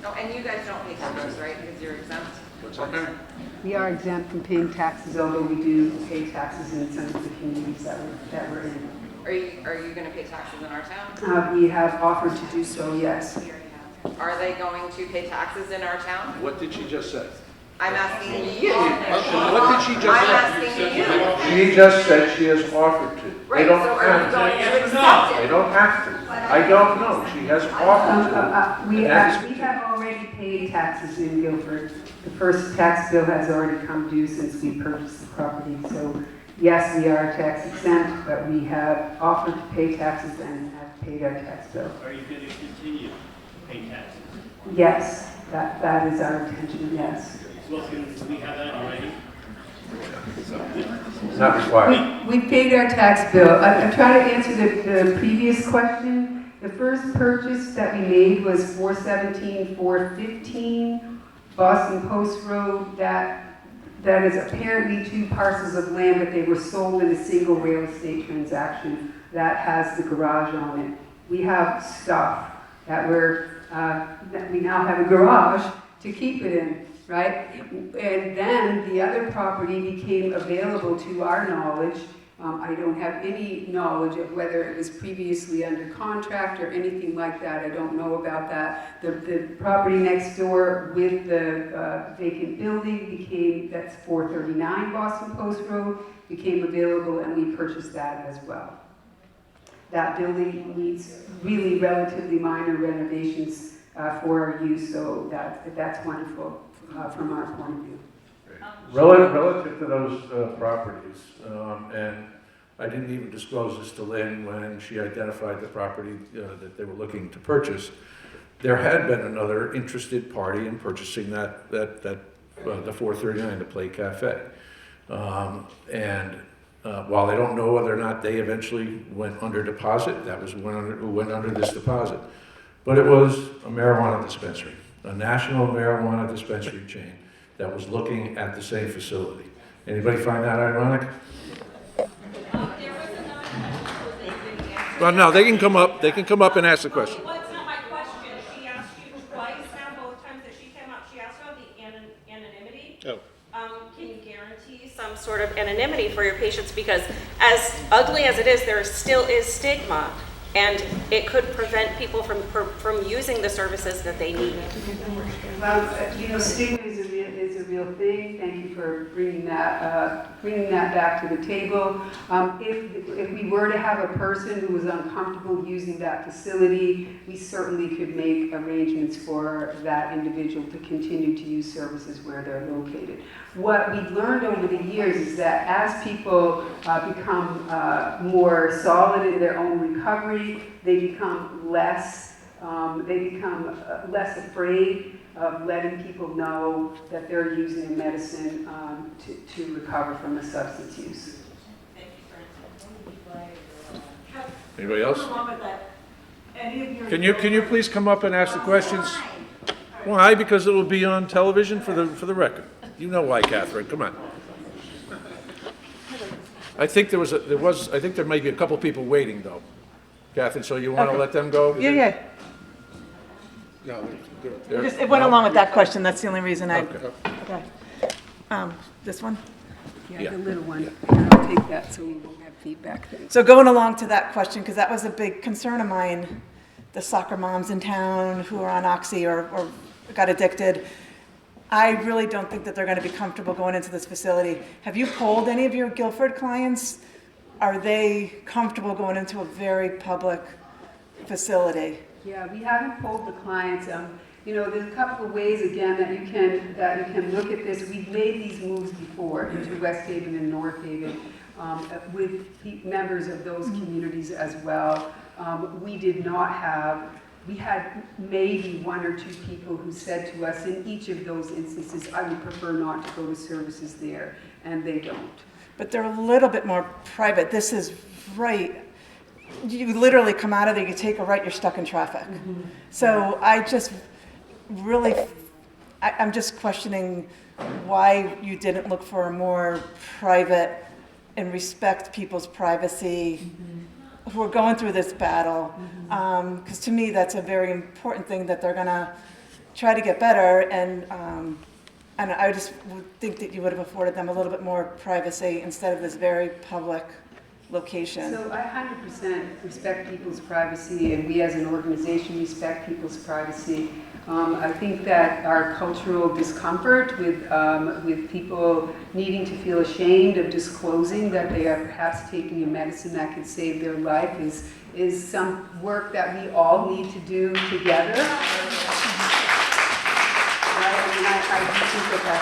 Oh, and you guys don't pay taxes, right? Because you're exempt? Okay. We are exempt from paying taxes, although we do pay taxes in some of the communities that we're in. Are you going to pay taxes in our town? We have offered to do so, yes. Are they going to pay taxes in our town? What did she just say? I'm asking you. What did she just I'm say? asking you. She just said she has offered to. Right, They don't so are you have going to. to accept They it? don't have to. I don't know. She has offered to. We And that is- have already paid taxes in Guilford. The first tax bill has already come due since we purchased the property. So yes, we are tax exempt, but we have offered to pay taxes and have paid our tax bill. Are you going to continue to pay taxes? Yes, that is our intention, yes. Well, can we have that already? It's not required. We paid our tax bill. I'm trying to answer the previous question. The first purchase that we made was 417, 415 Boston Post Road. That is apparently 2 parcels of land, but they were sold in a single real estate transaction that has the garage on it. We have stuff that we now have a garage to keep it in, right? And then the other property became available to our knowledge. I don't have any knowledge of whether it was previously under contract or anything like that. I don't know about that. The property next door with the vacant building that's 439 Boston Post Road, became available, and we purchased that as well. That building needs really relatively minor renovations for our use, so that's wonderful from our point of view. Relative to those properties, and I didn't even disclose this to Lynn when she identified the property that they were looking to purchase. There had been another interested party in purchasing the 439, the Play Cafe. While I don't know whether or not they eventually went under deposit, that was who went under this deposit. But it was a marijuana dispensary, a national marijuana dispensary chain that was looking at the same facility. Anybody find that ironic? Well, no, they can come up and ask the question. Well, it's not my question. She asked you twice now, both times that she came up, she asked about the anonymity. Oh. Can you guarantee some sort of anonymity for your patients? Because as ugly as it is, there still is stigma, and it could prevent people from using the services that they need. Well, stigma is a real thing. Thank you for bringing that back to the table. If we were to have a person who was uncomfortable using that facility, we certainly could make arrangements for that individual to continue to use services where they're located. What we've learned over the years is that as people become more solid in their own recovery, they become less afraid of letting people know that they're using a medicine to recover from a substance use. Anybody else? Can you please come up and ask the questions? Why? Because it will be on television for the record. You know why, Catherine. Come on. I think there may be a couple people waiting though. Catherine, so you want to let them go? Yeah. No. It went along with that question. That's the only reason I. Okay. Okay. This one? Yeah, the little one. I'll take that so we won't have feedback then. So going along to that question, because that was a big concern of mine, the soccer moms in town who are on Oxy or got addicted. I really don't think that they're going to be comfortable going into this facility. Have you polled any of your Guilford clients? Are they comfortable going into a very public facility? Yeah, we haven't polled the clients. There's a couple of ways again that you can look at this. We've made these moves before into West Haven and North Haven with members of those communities as well. We had maybe 1 or 2 people who said to us in each of those instances, I would prefer not to go to services there, and they don't. But they're a little bit more private. This is right. You literally come out of there, you take a right, you're stuck in traffic. Mm-hmm. So I'm just questioning why you didn't look for a more private and respect people's privacy who are going through this battle. Because to me, that's a very important thing that they're going to try to get better, and I just would think that you would have afforded them a little bit more privacy instead of this very public location. So I 100% respect people's privacy, and we as an organization respect people's privacy. I think that our cultural discomfort with people needing to feel ashamed of disclosing that they are perhaps taking a medicine that could save their life is some work that we all need to do together.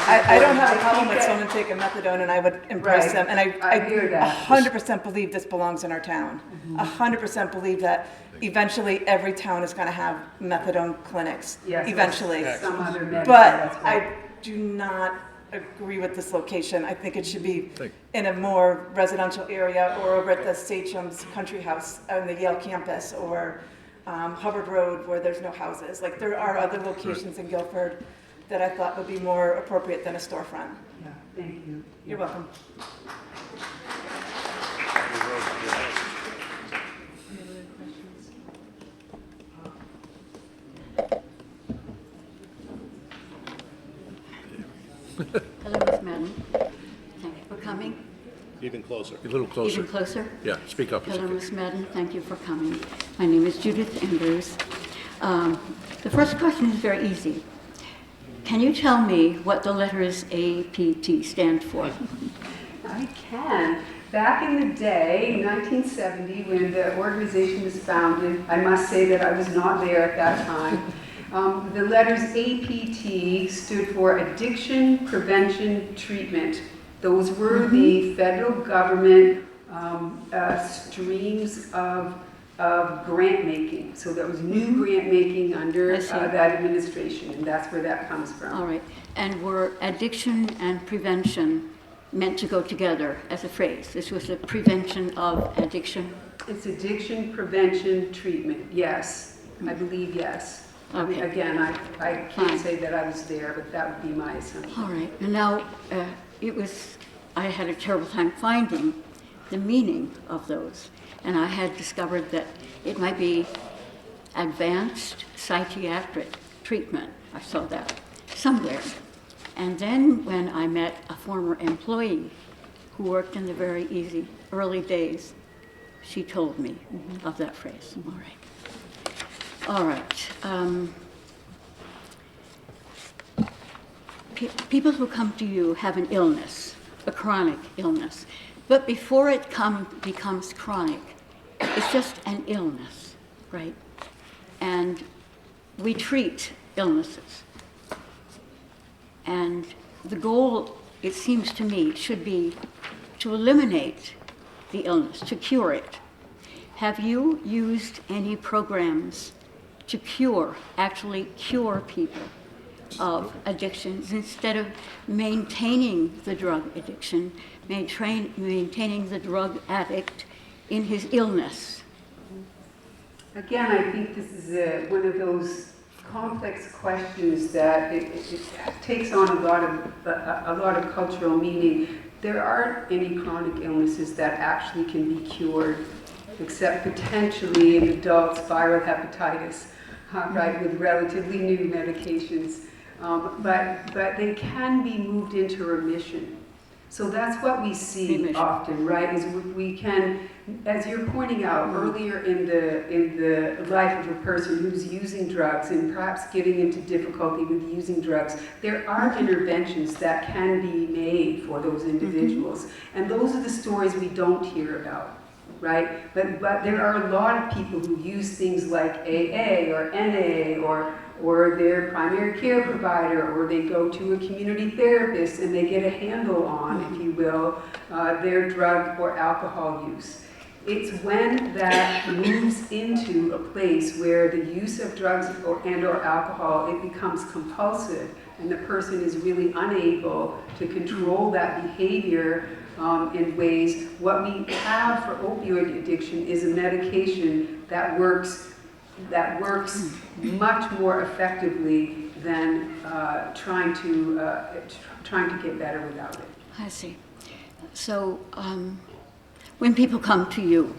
I don't have a problem with someone taking methadone, and I would embrace them, and I hear that. 100% believe this belongs in our town. 100% believe that eventually every town is going to have methadone clinics, Yes, eventually. some other medicine, But that's right. I do not agree with this location. I think it should be in a more residential area, or over at the Sachem's Country House on the Yale campus, or Hubbard Road where there's no houses. Like, there are other locations in Guilford that I thought would be more appropriate than a storefront. Yeah, thank you. You're welcome. Hello, Ms. Madden. Thank you for coming. Even closer. A little closer. Even closer. Yeah, speak up. Hello, Ms. Madden. Thank you for coming. My name is Judith Andrews. The first question is very easy. Can you tell me what the letters APT stand for? I can. Back in the day, 1970, when the organization was founded, I must say that I was not there at that time. The letters APT stood for Addiction Prevention Treatment. Those were the federal government streams of grant making. So there was new grant making under that administration, and that's where that comes from. All right. And were addiction and prevention meant to go together as a phrase? This was the prevention of addiction? It's addiction prevention treatment, yes. I believe yes. I mean, Okay. again, I can't say that I was there, but that would be my assumption. All right. And now, I had a terrible time finding the meaning of those. And I had discovered that it might be advanced psychiatric treatment. I saw that somewhere. And then when I met a former employee who worked in the very early days, she told me of that phrase. All right. All right. People who come to you have an illness, a chronic illness. But before it becomes chronic, it's just an illness, right? And we treat illnesses. And the goal, it seems to me, should be to eliminate the illness, to cure it. Have you used any programs to actually cure people of addictions instead of maintaining the drug addiction, maintaining the drug addict in his illness? Again, I think this is one of those complex questions that it takes on a lot of cultural meaning. There aren't any chronic illnesses that actually can be cured, except potentially in adults viral hepatitis, right, with relatively new medications. But they can be moved into remission. So that's what we see often, right? Is we can, as you're pointing out earlier in the life of a person who's using drugs and perhaps getting into difficulty with using drugs, there are interventions that can be made for those individuals, and those are the stories we don't hear about, right? But there are a lot of people who use things like AA or NA or their primary care provider, or they go to a community therapist and they get a handle on, if you will, their drug or alcohol use. It's when that moves into a place where the use of drugs or alcohol, it becomes compulsive, and the person is really unable to control that behavior in ways. What we have for opioid addiction is a medication that works much more effectively than trying to get better without it. I see. So when people come to you,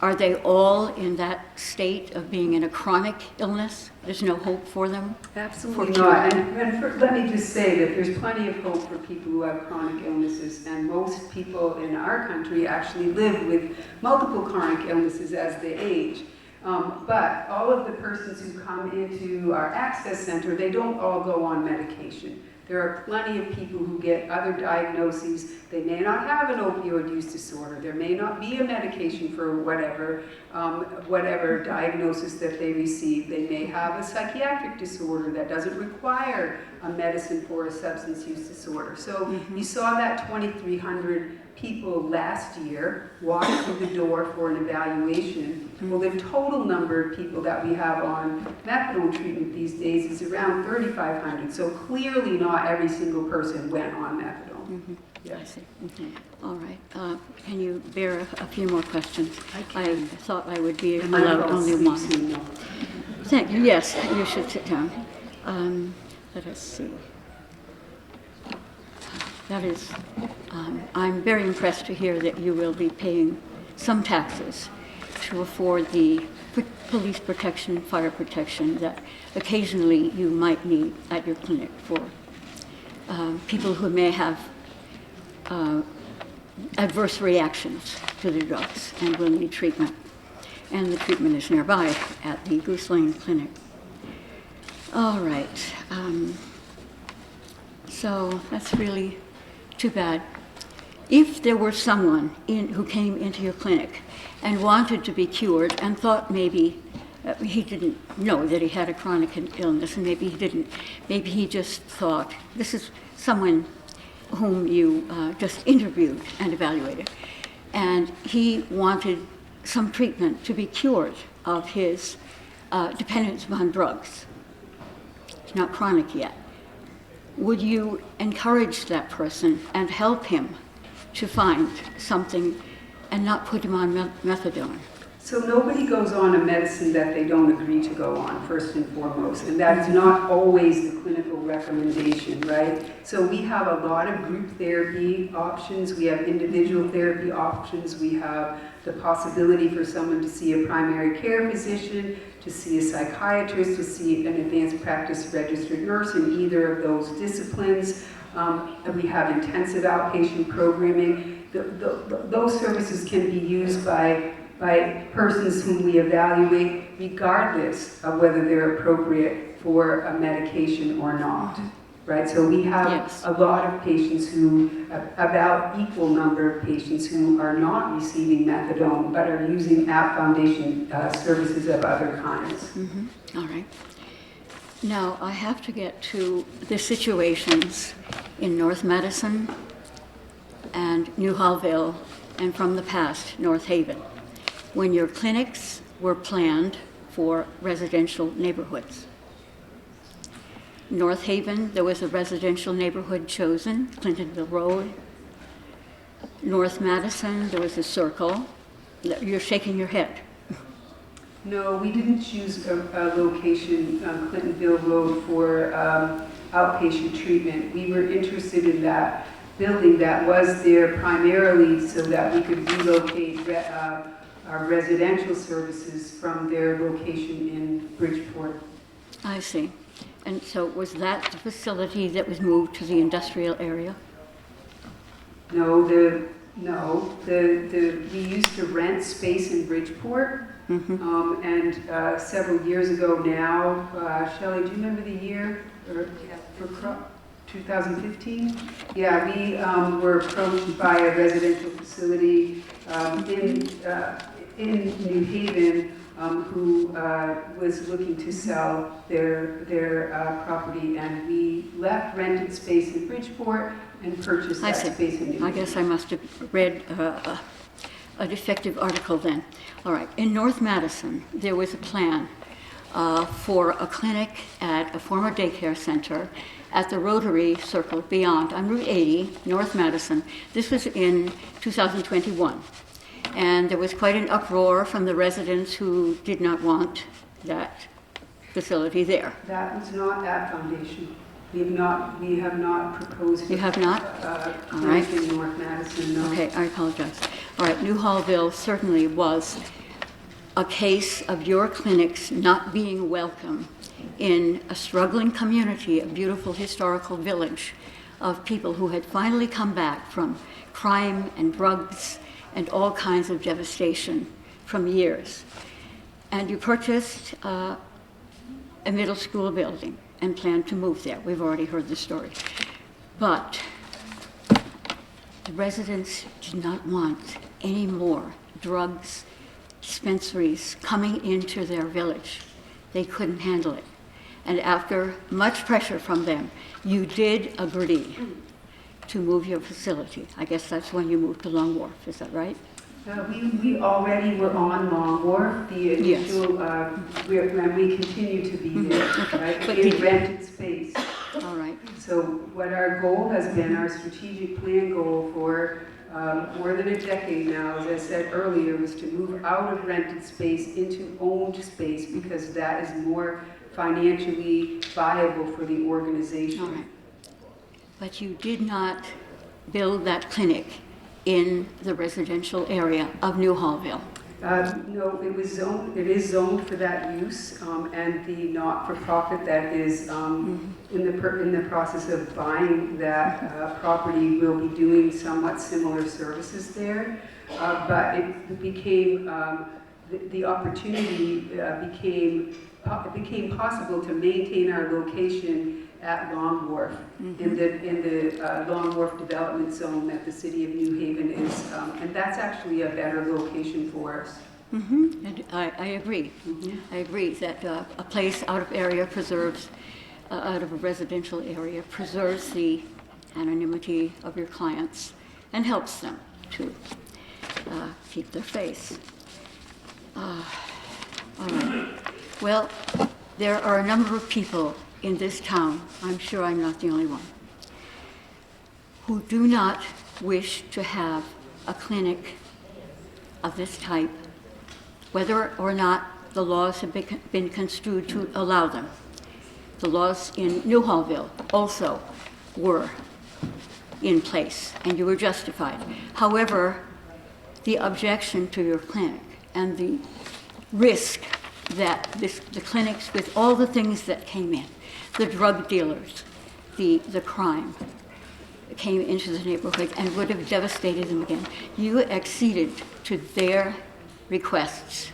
Are they all in that state of being in a chronic illness? There's no hope for them? Absolutely not. Let me just say that there's plenty of hope for people who have chronic illnesses, and most people in our country actually live with multiple chronic illnesses as they age. But all of the persons who come into our access center, they don't all go on medication. There are plenty of people who get other diagnoses. They may not have an opioid use disorder. There may not be a medication for whatever diagnosis that they receive. They may have a psychiatric disorder that doesn't require a medicine for a substance use disorder. So you saw that 2,300 people last year walk through the door for an evaluation. Well, the total number of people that we have on methadone treatment these days is around 3,500. So clearly not every single person went on methadone. I see. All right. Can you bear a few more questions? I thought I would be allowed only one. Thank you. Yes, you should sit down. Let us see. That is, I'm very impressed to hear that you will be paying some taxes to afford the police protection, fire protection that occasionally you might need at your clinic for people who may have adverse reactions to the drugs and will need treatment. And the treatment is nearby at the Goose Lane Clinic. All right. So that's really too bad. If there were someone who came into your clinic and wanted to be cured and thought maybe he didn't know that he had a chronic illness, and maybe he didn't, maybe he just thought, this is someone whom you just interviewed and evaluated, and he wanted some treatment to be cured of his dependence upon drugs. It's not chronic yet. Would you encourage that person and help him to find something and not put him on methadone? So nobody goes on a medicine that they don't agree to go on, first and foremost, and that is not always the clinical recommendation, right? So we have a lot of group therapy options, we have individual therapy options, we have the possibility for someone to see a primary care physician, to see a psychiatrist, to see an advanced practice registered nurse in either of those disciplines. And we have intensive outpatient programming. Those services can be used by persons whom we evaluate regardless of whether they're appropriate for a medication or not, right? So we have a lot of patients who, about equal number of patients who are not receiving methadone but are using App Foundation services of other kinds. All right. Now, I have to get to the situations in North Madison and New Hallville, and from the past, North Haven, when your clinics were planned for residential neighborhoods. North Haven, there was a residential neighborhood chosen, Clintonville Road. North Madison, there was a circle. You're shaking your head. No, we didn't choose a location, Clintonville Road, for outpatient treatment. We were interested in that building that was there primarily so that we could relocate our residential services from their location in Bridgeport. I see. And so was that the facility that was moved to the industrial area? No, we used to rent space in Bridgeport. And several years ago now, Shelley, do you remember the year? For 2015? Yeah, we were approached by a residential facility in New Haven who was looking to sell their property, and we left rented space in Bridgeport and purchased that space in New Haven. I guess I must have read a defective article then. All right, in North Madison, there was a plan for a clinic at a former daycare center at the Rotary Circle Beyond on Route 80, North Madison. This was in 2021. And there was quite an uproar from the residents who did not want that facility there. That was not App Foundation. We have not proposed. You have not? All right. In North Madison, no. Okay, I apologize. All right, New Hallville certainly was a case of your clinics not being welcome in a struggling community, a beautiful historical village of people who had finally come back from crime and drugs and all kinds of devastation from years. And you purchased a middle school building and planned to move there. We've already heard the story. But the residents did not want any more drugs, dispensaries coming into their village. They couldn't handle it. And after much pressure from them, you did agree to move your facility. I guess that's when you moved to Long Wharf, is that right? We already were on Long Wharf, the initial, and we continue to be there, right? But In rented space. All right. So what our goal has been, our strategic plan goal for more than a decade now, as I said earlier, was to move out of rented space into owned space because that is more financially viable for the organization. All right. But you did not build that clinic in the residential area of New Hallville. No, it is zoned for that use, and the not-for-profit that is in the process of buying that property will be doing somewhat similar services there. But it became, the opportunity became possible to maintain our location at Long Wharf, in the Long Wharf development zone that the city of New Haven is, and that's actually a better location for us. And I agree. I agree that a place out of area preserves, out of a residential area, preserves the anonymity of your clients and helps them to keep their face. All right. Well, there are a number of people in this town, I'm sure I'm not the only one, who do not wish to have a clinic of this type, whether or not the laws have been construed to allow them. The laws in New Hallville also were in place, and you were justified. However, the objection to your clinic and the risk that the clinics, with all the things that came in, the drug dealers, the crime, came into the neighborhood and would have devastated them again. You acceded to their requests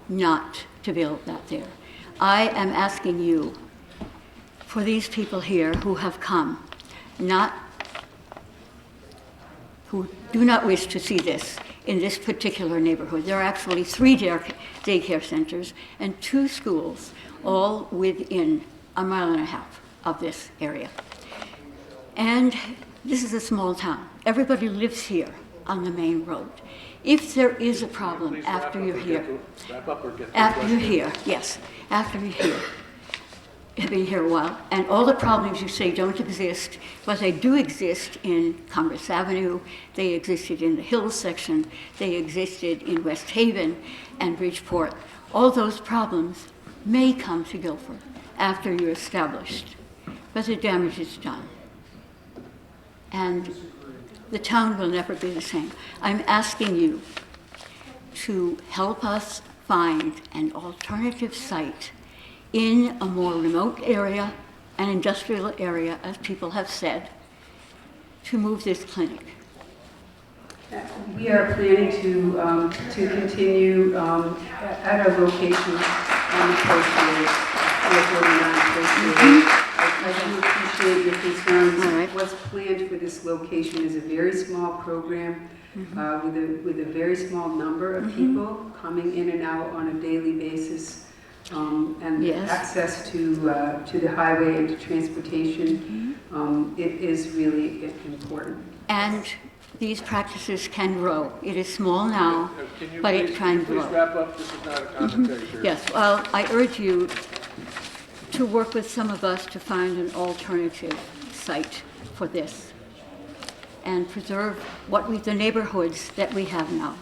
not to build that there. I am asking you, for these people here who have come, who do not wish to see this in this particular neighborhood. There are actually 3 daycare centers and 2 schools, all within a 1.5 miles of this area. And this is a small town. Everybody lives here on the main road. If there is a problem after you're here, after you're here, yes, after you're here, have been here a while, and all the problems you say don't exist, but they do exist in Congress Avenue, they existed in the Hills section, they existed in West Haven and Bridgeport. All those problems may come to Guilford after you're established, but the damage is done. And the town will never be the same. I'm asking you to help us find an alternative site in a more remote area, an industrial area, as people have said, to move this clinic. We are planning to continue at our location on the Post Road, 449 Post Road. I do appreciate your concerns. All right. What's planned for this location is a very small program with a very small number of people coming in and out on a daily basis. And Yes. access to the highway and to transportation, it is really important. And these practices can grow. It is small now, but it can grow. Please wrap up, this is not a commentary period. Yes, well, I urge you to work with some of us to find an alternative site for this and preserve the neighborhoods that we have now.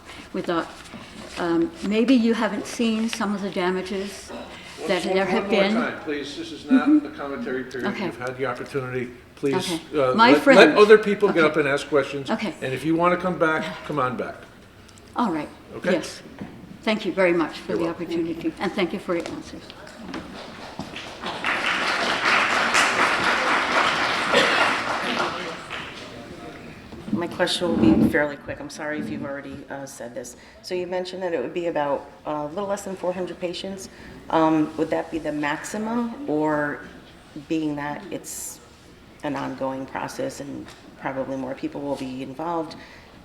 Maybe you haven't seen some of the damages that there have been. One more time, please, this is not a commentary period. Okay. You've had the opportunity. Please, Okay. My friend- let other people get up and ask questions. Okay. And if you want to come back, come on back. All right, Okay. yes. Thank you very much for the opportunity, and thank you for your answers. My question will be fairly quick. I'm sorry if you've already said this. So you mentioned that it would be about a little less than 400 patients. Would that be the maximum, or being that it's an ongoing process and probably more people will be involved,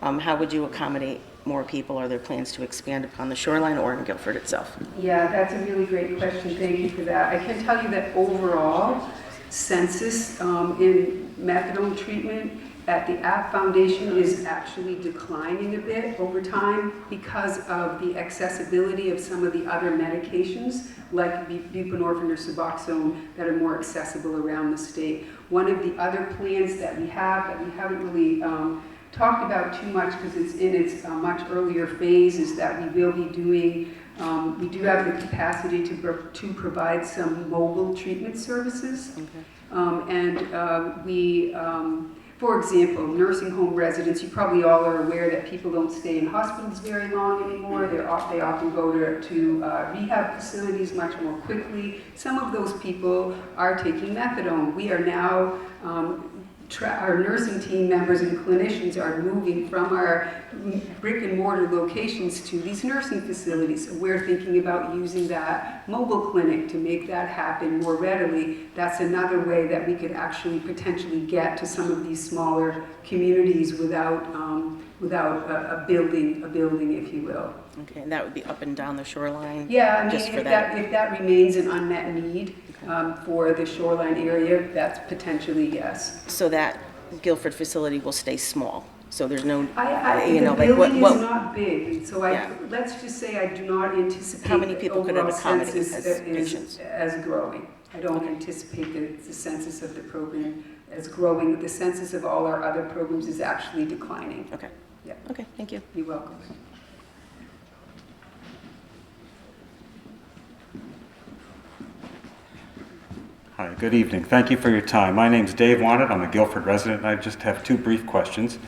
how would you accommodate more people? Are there plans to expand upon the shoreline or in Guilford itself? Yeah, that's a really great question. Thank you for that. I can tell you that overall, census in methadone treatment at the App Foundation is actually declining a bit over time because of the accessibility of some of the other medications like buprenorphine or Suboxone that are more accessible around the state. One of the other plans that we haven't really talked about too much because it's in its much earlier phase is that we will be doing, we do have the capacity to provide some mobile treatment services. Okay. For example, nursing home residents, you probably all are aware that people don't stay in hospitals very long anymore. They often go to rehab facilities much more quickly. Some of those people are taking methadone. We are now, our nursing team members and clinicians are moving from our brick and mortar locations to these nursing facilities. So we're thinking about using that mobile clinic to make that happen more readily. That's another way that we could actually potentially get to some of these smaller communities without a building, if you will. Okay, and that would be up and down the shoreline? Yeah, I mean, just if that remains an unmet need for the shoreline area, that's potentially yes. So that Guilford facility will stay small? So there's no, the building is not big, so let's just say I do not anticipate how many people could it accommodate as patients? As growing. I don't anticipate the census of the program as growing. The census of all our other programs is actually declining. Okay. Yeah. Okay, thank you. You're welcome. Hi, good evening. Thank you for your time. My name's Dave Wanted. I'm a Guilford resident, and I just have two brief questions.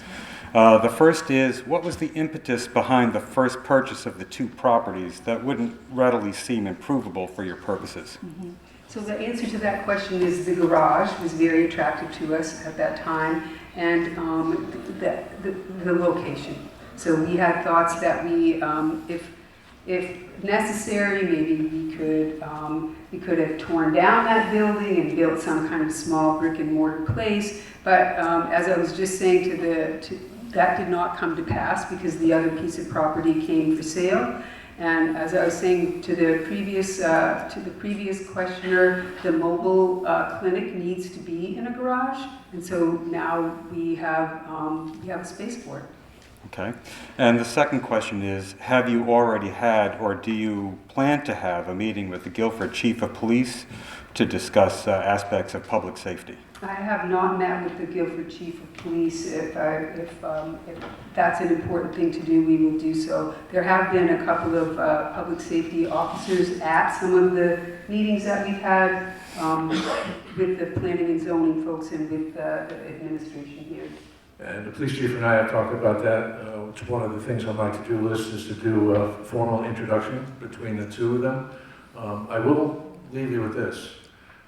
The first is, what was the impetus behind the first purchase of the two properties that wouldn't readily seem improvable for your purposes? Mm-hmm. So the answer to that question is the garage was very attractive to us at that time, and the location. So we had thoughts that we, if necessary, maybe we could have torn down that building and built some kind of small brick and mortar place. But as I was just saying that did not come to pass because the other piece of property came for sale. And as I was saying to the previous questioner, the mobile clinic needs to be in a garage, and so now we have a space for it. Okay. And the second question is, have you already had or do you plan to have a meeting with the Guilford Chief of Police to discuss aspects of public safety? I have not met with the Guilford Chief of Police. If that's an important thing to do, we will do so. There have been a couple of public safety officers at some of the meetings that we've had with the planning and zoning folks and with the administration here. And the police chief and I have talked about that. Which one of the things on my to-do list is to do a formal introduction between the two of them. I will leave you with this.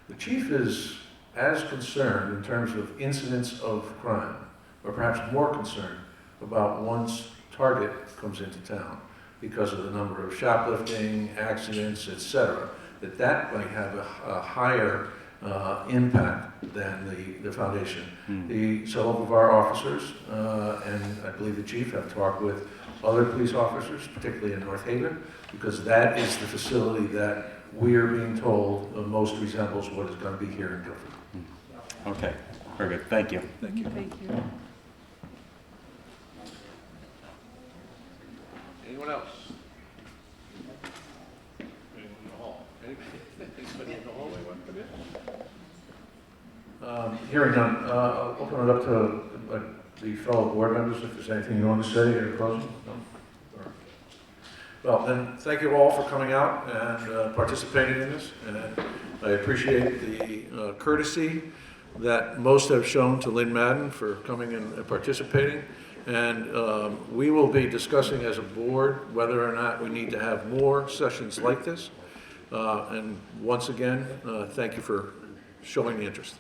The chief is as concerned in terms of incidents of crime, or perhaps more concerned about once target comes into town because of the number of shoplifting, accidents, etc., that might have a higher impact than the foundation. Some of our officers, and I believe the chief, have talked with other police officers, particularly in North Haven, because that is the facility that we're being told most resembles what is going to be here in Guilford. Okay, very good. Thank you. Thank you. Thank you. Anyone else? Anyone in the hall? Anybody in the hallway want to come in? Hearing none, I'll open it up to the fellow board members if there's anything you want to say or closing. No? Well, then, thank you all for coming out and participating in this. And I appreciate the courtesy that most have shown to Lynn Madden for coming and participating. And we will be discussing as a board whether or not we need to have more sessions like this. And once again, thank you for showing the interest.